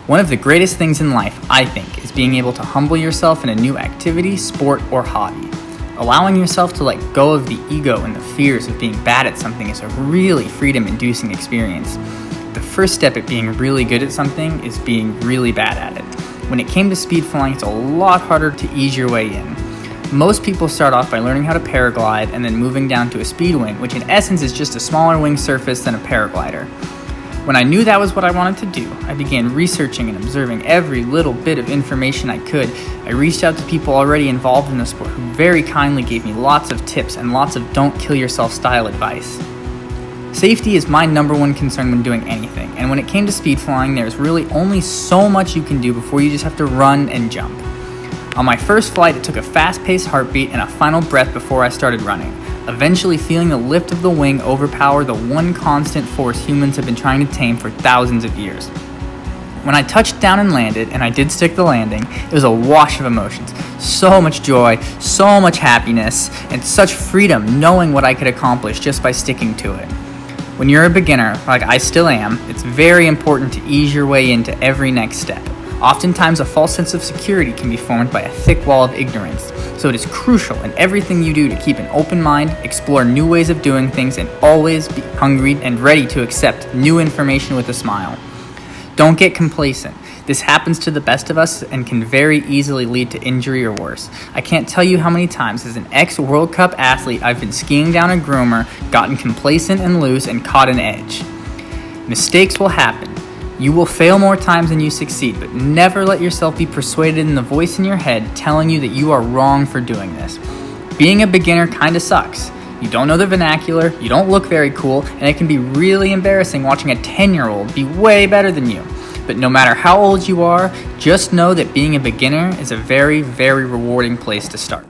One of the greatest things in life, I think, is being able to humble yourself in a new activity, sport, or hobby. Allowing yourself to let go of the ego and the fears of being bad at something is a really freedom-inducing experience. The first step at being really good at something is being really bad at it. When it came to speed flying, it's a lot harder to ease your way in. Most people start off by learning how to paraglide and then moving down to a speed wing, which in essence is just a smaller wing surface than a paraglider. When I knew that was what I wanted to do, I began researching and observing every little bit of information I could. I reached out to people already involved in the sport who very kindly gave me lots of tips and lots of don't kill yourself style advice. Safety is my number one concern when doing anything, and when it came to speed flying, there's really only so much you can do before you just have to run and jump. On my first flight, it took a fast-paced heartbeat and a final breath before I started running, eventually feeling the lift of the wing overpower the one constant force humans have been trying to tame for thousands of years. When I touched down and landed, and I did stick the landing, it was a wash of emotions. So much joy, so much happiness, and such freedom knowing what I could accomplish just by sticking to it. When you're a beginner, like I still am, it's very important to ease your way into every next step. Oftentimes, a false sense of security can be formed by a thick wall of ignorance, so it is crucial in everything you do to keep an open mind, explore new ways of doing things, and always be hungry and ready to accept new information with a smile. Don't get complacent. This happens to the best of us and can very easily lead to injury or worse. I can't tell you how many times as an ex-World Cup athlete I've been skiing down a groomer, gotten complacent and loose, and caught an edge. Mistakes will happen. You will fail more times than you succeed, but never let yourself be persuaded in the voice in your head telling you that you are wrong for doing this. Being a beginner kinda sucks. You don't know the vernacular, you don't look very cool, and it can be really embarrassing watching a 10-year-old be way better than you. But no matter how old you are, just know that being a beginner is a very, very rewarding place to start.